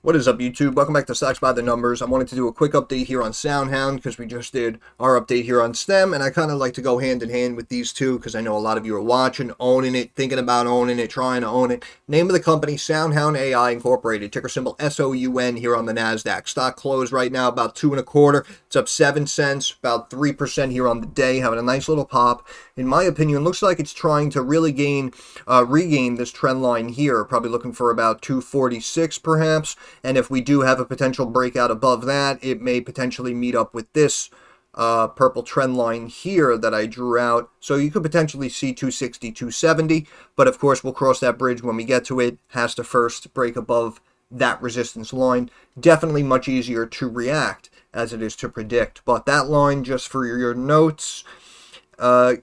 What is up, YouTube? Welcome back to Stocks by the Numbers. I wanted to do a quick update here on SoundHound because we just did our update here on STEM, and I kind of like to go hand in hand with these two because I know a lot of you are watching, owning it, thinking about owning it, trying to own it. Name of the company, SoundHound AI Incorporated, ticker symbol SOUN here on the NASDAQ. Stock closed right now about 2.25. It's up 7 cents, about 3% here on the day, having a nice little pop. In my opinion, looks like it's trying to really regain this trend line here, probably looking for about 246 perhaps. And if we do have a potential breakout above that, it may potentially meet up with this purple trend line here that I drew out. So you could potentially see 260, 270. But of course, we'll cross that bridge when we get to it. Has to first break above that resistance line. Definitely much easier to react as it is to predict. But that line, just for your notes,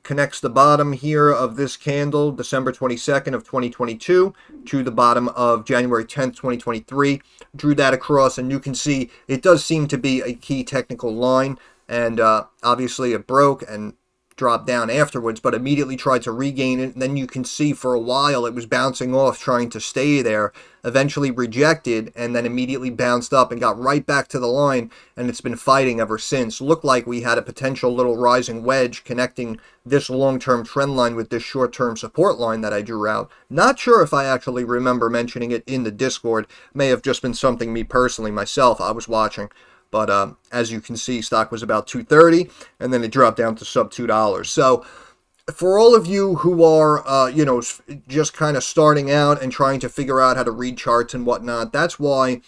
connects the bottom here of this candle, December 22nd of 2022, to the bottom of January 10th, 2023. Drew that across, and you can see it does seem to be a key technical line, and obviously it broke and dropped down afterwards, but immediately tried to regain it. And then you can see for a while it was bouncing off, trying to stay there, eventually rejected, and then immediately bounced up and got right back to the line, and it's been fighting ever since. Looked like we had a potential little rising wedge connecting this long-term trend line with this short-term support line that I drew out. Not sure if I actually remember mentioning it in the Discord. May have just been something me personally, myself, I was watching. But as you can see, stock was about 230, and then it dropped down to sub $2. So for all of you who are, just kind of starting out and trying to figure out how to read charts and whatnot, that's why,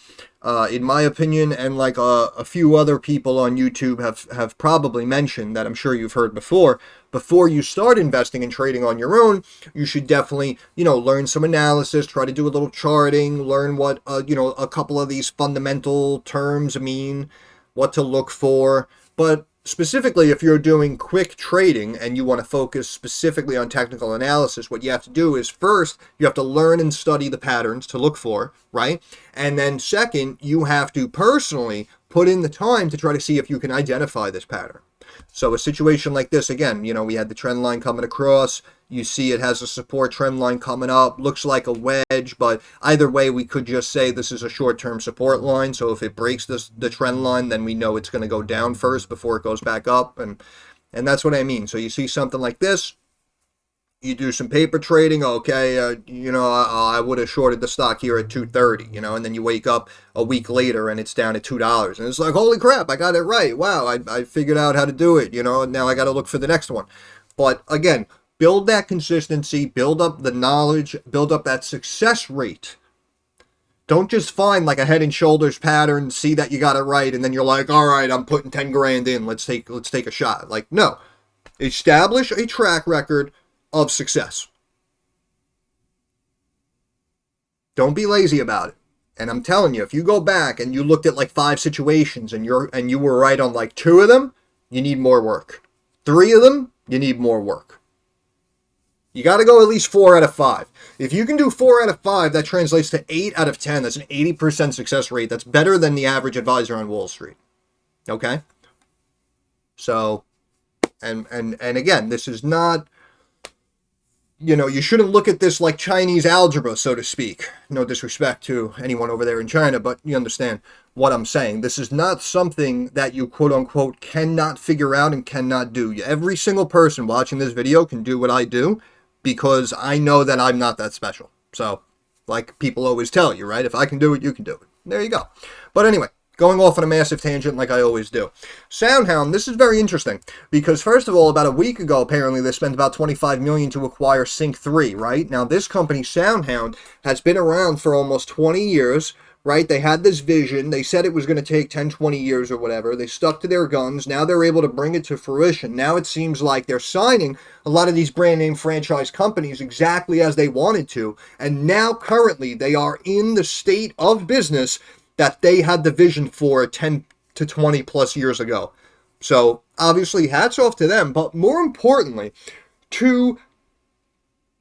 in my opinion, and like a few other people on YouTube have probably mentioned that I'm sure you've heard before you start investing and trading on your own, you should definitely, learn some analysis, try to do a little charting, learn what, a couple of these fundamental terms mean, what to look for. But specifically, if you're doing quick trading and you want to focus specifically on technical analysis, what you have to do is first, you have to learn and study the patterns to look for, right? And then second, you have to personally put in the time to try to see if you can identify this pattern. So a situation like this, again, we had the trend line coming across. You see it has a support trend line coming up. Looks like a wedge, but either way, we could just say this is a short-term support line. So if it breaks the trend line, then we know it's going to go down first before it goes back up. And that's what I mean. So you see something like this. You do some paper trading, okay, I would have shorted the stock here at 230, and then you wake up a week later and it's down at $2. And it's like, holy crap, I got it right. Wow, I figured out how to do it, and now I got to look for the next one. But again, build that consistency, build up the knowledge, build up that success rate. Don't just find like a head and shoulders pattern, see that you got it right, and then you're like, all right, I'm putting 10 grand in, let's take a shot. Like, no. Establish a track record of success. Don't be lazy about it. And I'm telling you, if you go back and you looked at like 5 situations and you were right on like 2 of them, you need more work. 3 of them, you need more work. You got to go at least 4 out of 5. If you can do 4 out of 5, that translates to 8 out of 10. That's an 80% success rate. That's better than the average advisor on Wall Street. Okay? So, and again, this is not, you shouldn't look at this like Chinese algebra, so to speak. No disrespect to anyone over there in China, but you understand what I'm saying. This is not something that you quote unquote cannot figure out and cannot do. Every single person watching this video can do what I do because I know that I'm not that special. So, like people always tell you, right? If I can do it, you can do it. There you go. But anyway, going off on a massive tangent like I always do. SoundHound, this is very interesting because first of all, about a week ago, apparently they spent about $25 million to acquire Sync 3, right? Now this company, SoundHound, has been around for almost 20 years, right? They had this vision. They said it was going to take 10, 20 years or whatever. They stuck to their guns. Now they're able to bring it to fruition. Now it seems like they're signing a lot of these brand name franchise companies exactly as they wanted to. And now currently they are in the state of business that they had the vision for 10 to 20 plus years ago. So obviously hats off to them, but more importantly, to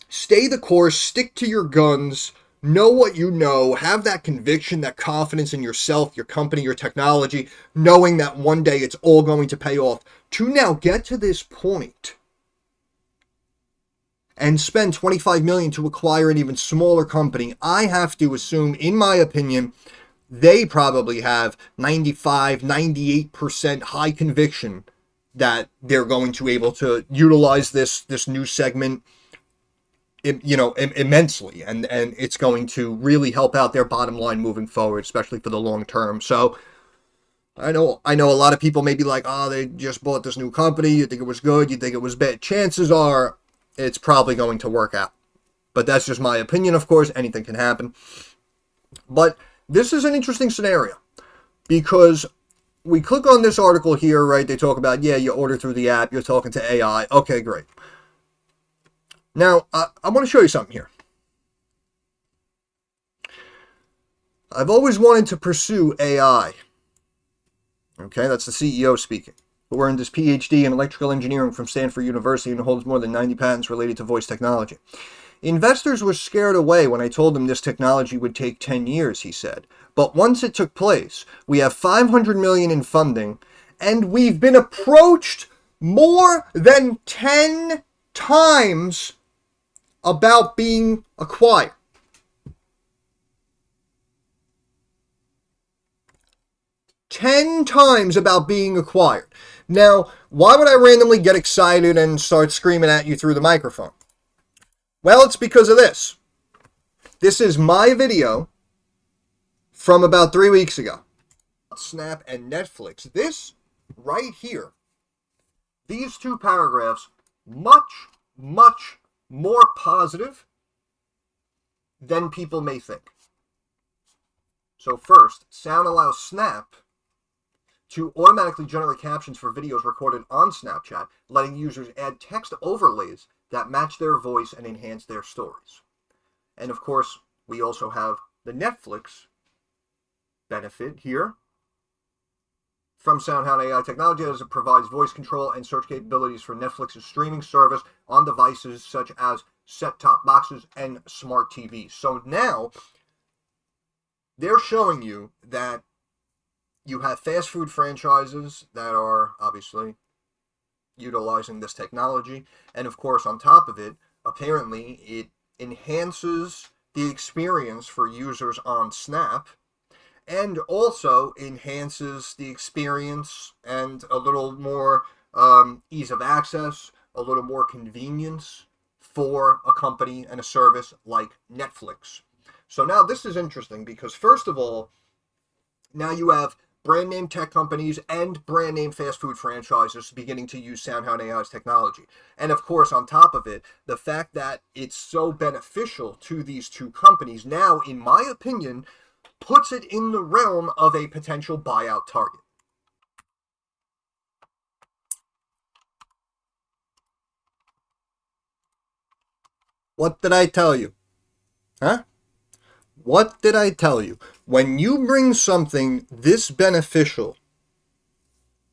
stay the course, stick to your guns, know what you know, have that conviction, that confidence in yourself, your company, your technology, knowing that one day it's all going to pay off. To now get to this point and spend $25 million to acquire an even smaller company, I have to assume, in my opinion, they probably have 95, 98% high conviction that they're going to be able to utilize this new segment, immensely, and it's going to really help out their bottom line moving forward, especially for the long term. So I know a lot of people may be like, oh, they just bought this new company, you think it was good, you think it was bad. Chances are it's probably going to work out. But that's just my opinion, of course. Anything can happen. But this is an interesting scenario because we click on this article here, right? They talk about, yeah, you order through the app, you're talking to AI. Okay, great. Now, I want to show you something here. I've always wanted to pursue AI. Okay, that's the CEO speaking, who earned his PhD in electrical engineering from Stanford University and holds more than 90 patents related to voice technology. Investors were scared away when I told them this technology would take 10 years, he said. But once it took place, we have $500 million in funding, and we've been approached more than 10 times about being acquired. Ten times about being acquired. Now, why would I randomly get excited and start screaming at you through the microphone? Well, it's because of this. This is my video from about 3 weeks ago. Snap and Netflix. This right here, these two paragraphs, much, much more positive than people may think. So first, SOUN allows Snap to automatically generate captions for videos recorded on Snapchat, letting users add text overlays that match their voice and enhance their stories. And of course, we also have the Netflix benefit here from SoundHound AI technology, as it provides voice control and search capabilities for Netflix's streaming service on devices such as set-top boxes and smart TVs. So now they're showing you that you have fast food franchises that are obviously utilizing this technology. And of course, on top of it, apparently it enhances the experience for users on Snap and also enhances the experience and a little more ease of access, a little more convenience for a company and a service like Netflix. So now this is interesting because, first of all, now you have brand name tech companies and brand name fast food franchises beginning to use SoundHound AI's technology. And of course, on top of it, the fact that it's so beneficial to these two companies now, in my opinion, puts it in the realm of a potential buyout target. What did I tell you? Huh? What did I tell you? When you bring something this beneficial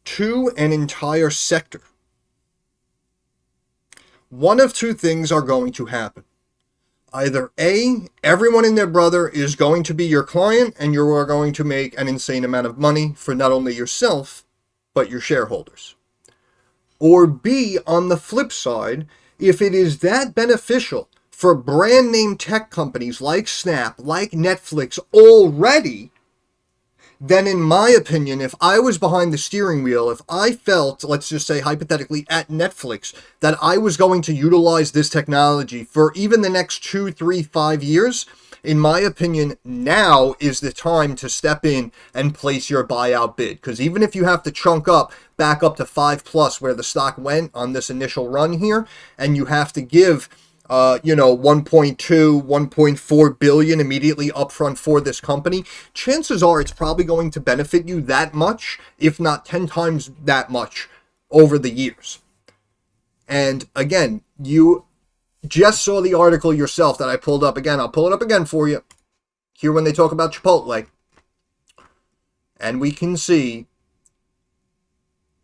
to an entire sector, one of two things are going to happen. Either A, everyone and their brother is going to be your client and you are going to make an insane amount of money for not only yourself, but your shareholders. Or B, on the flip side, if it is that beneficial for brand name tech companies like Snap, like Netflix already, then in my opinion, if I was behind the steering wheel, if I felt, let's just say hypothetically at Netflix, that I was going to utilize this technology for even the next 2, 3, 5 years, in my opinion, now is the time to step in and place your buyout bid. Because even if you have to chunk up back up to 5+ where the stock went on this initial run here, and you have to give 1.2, 1.4 billion immediately upfront for this company, chances are it's probably going to benefit you that much, if not 10 times that much over the years. And again, you just saw the article yourself that I pulled up again. I'll pull it up again for you. Here when they talk about Chipotle. And we can see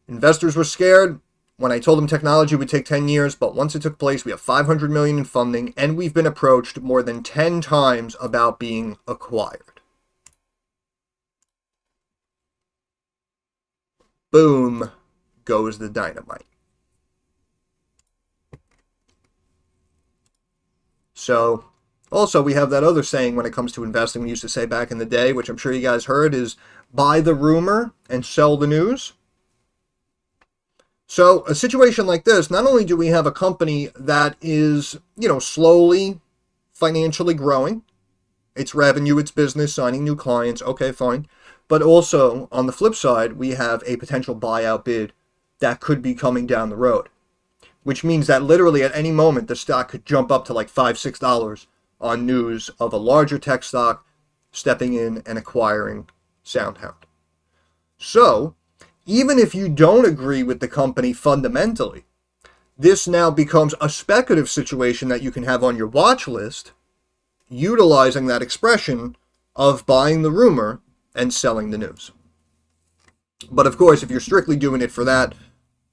investors were scared when I told them technology would take 10 years, but once it took place, we have $500 million in funding, and we've been approached more than 10 times about being acquired. Boom goes the dynamite. So, Also, we have that other saying when it comes to investing we used to say back in the day, which I'm sure you guys heard, is buy the rumor and sell the news. So a situation like this, not only do we have a company that is, slowly financially growing, its revenue, its business, signing new clients, okay, fine. But also, on the flip side, we have a potential buyout bid that could be coming down the road, which means that literally at any moment, the stock could jump up to like $5, $6 on news of a larger tech stock stepping in and acquiring SoundHound. So, even if you don't agree with the company fundamentally, this now becomes a speculative situation that you can have on your watch list, utilizing that expression of buying the rumor and selling the news. But of course, if you're strictly doing it for that,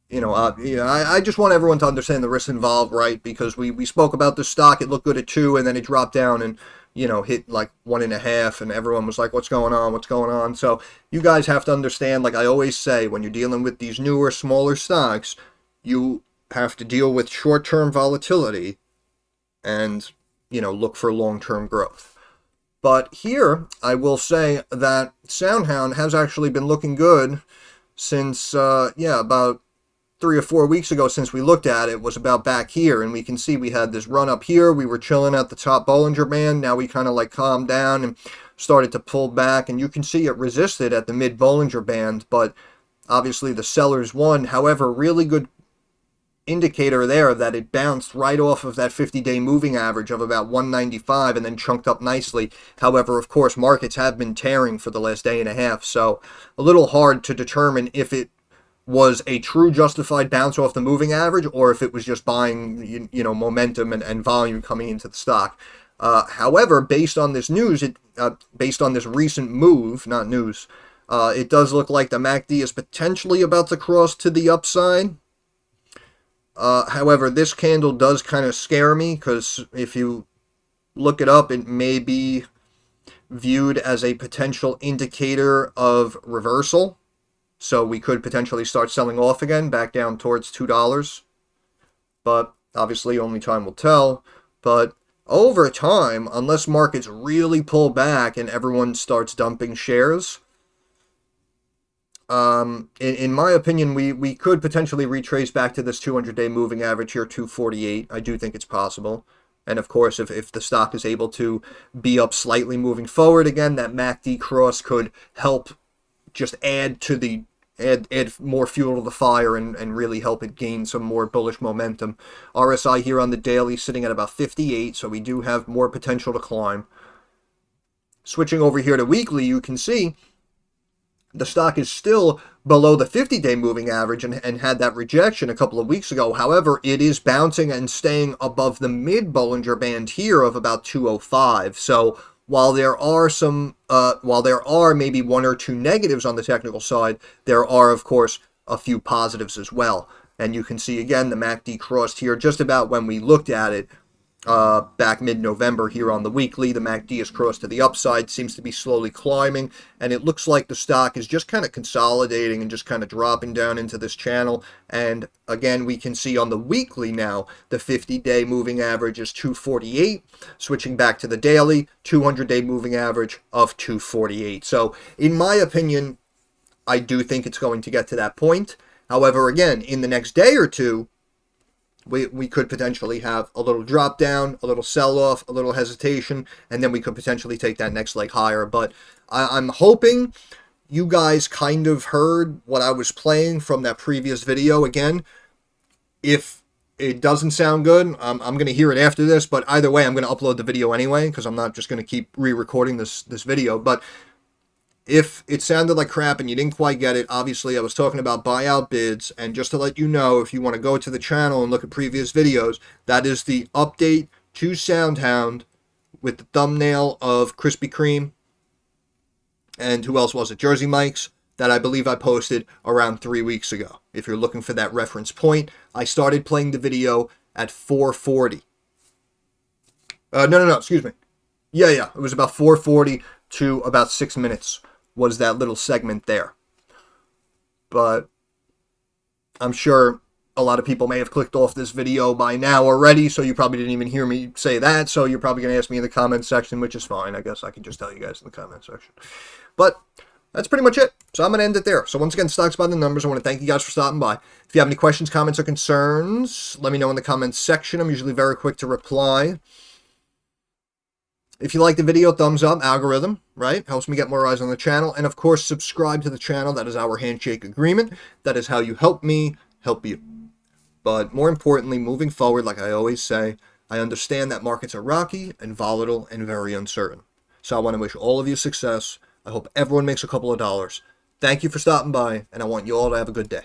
I just want everyone to understand the risks involved, right? Because we spoke about the stock, it looked good at 2, and then it dropped down and, hit like 1.5, and everyone was like, what's going on? What's going on? So you guys have to understand, like I always say, when you're dealing with these newer, smaller stocks, you have to deal with short-term volatility and, look for long-term growth. But here, I will say that SoundHound has actually been looking good since, about 3 or 4 weeks ago since we looked at it, was about back here, and we can see we had this run up here. We were chilling at the top Bollinger Band. Now we kind of like calmed down and started to pull back, and you can see it resisted at the mid Bollinger Band, but obviously the sellers won. However, really good indicator there that it bounced right off of that 50-day moving average of about 195 and then chunked up nicely. However, of course, markets have been tearing for the last day and a half, so a little hard to determine if it was a true justified bounce off the moving average or if it was just buying, momentum and volume coming into the stock. However, based on this news, based on this recent move, not news, it does look like the MACD is potentially about to cross to the upside. However, this candle does kind of scare me because if you look it up, it may be viewed as a potential indicator of reversal. So we could potentially start selling off again, back down towards $2. But obviously only time will tell. But over time, unless markets really pull back and everyone starts dumping shares, in my opinion, we could potentially retrace back to this 200-day moving average here, 248. I do think it's possible. And of course, if the stock is able to be up slightly moving forward again, that MACD cross could help just add more fuel to the fire and really help it gain some more bullish momentum. RSI here on the daily sitting at about 58, so we do have more potential to climb. Switching over here to weekly, you can see the stock is still below the 50-day moving average and had that rejection a couple of weeks ago. However, it is bouncing and staying above the mid Bollinger Band here of about 205. So while there are maybe 1 or 2 negatives on the technical side, there are, of course, a few positives as well. And you can see, again, the MACD crossed here just about when we looked at it back mid-November here on the weekly. The MACD is crossed to the upside, seems to be slowly climbing, and it looks like the stock is just kind of consolidating and just kind of dropping down into this channel. And again, we can see on the weekly now, the 50-day moving average is 248. Switching back to the daily, 200-day moving average of 248. So in my opinion, I do think it's going to get to that point. However, again, in the next day or two, we could potentially have a little drop down, a little sell-off, a little hesitation, and then we could potentially take that next leg higher. But I'm hoping you guys kind of heard what I was playing from that previous video. Again, if it doesn't sound good, I'm going to hear it after this, but either way, I'm going to upload the video anyway, because I'm not just going to keep re-recording this video. But if it sounded like crap and you didn't quite get it, obviously I was talking about buyout bids, and just to let you know, if you want to go to the channel and look at previous videos, that is the update to SoundHound with the thumbnail of Krispy Kreme, and who else was it? Jersey Mike's, that I believe I posted around 3 weeks ago. If you're looking for that reference point, I started playing the video at 4:40. No, excuse me. Yeah, it was about 4:40 to about 6 minutes. Was that little segment there. But I'm sure A lot of people may have clicked off this video by now already, so you probably didn't even hear me say that. So you're probably going to ask me in the comments section, which is fine. I guess I can just tell you guys in the comments section. But that's pretty much it. So I'm going to end it there. So once again, Stocks by the Numbers. I want to thank you guys for stopping by. If you have any questions, comments, or concerns, let me know in the comments section. I'm usually very quick to reply. If you like the video, thumbs up, algorithm, right? Helps me get more eyes on the channel. And of course, subscribe to the channel. That is our handshake agreement. That is how you help me help you. But more importantly, moving forward, like I always say, I understand that markets are rocky and volatile and very uncertain. So I want to wish all of you success. I hope everyone makes a couple of dollars. Thank you for stopping by, and I want you all to have a good day.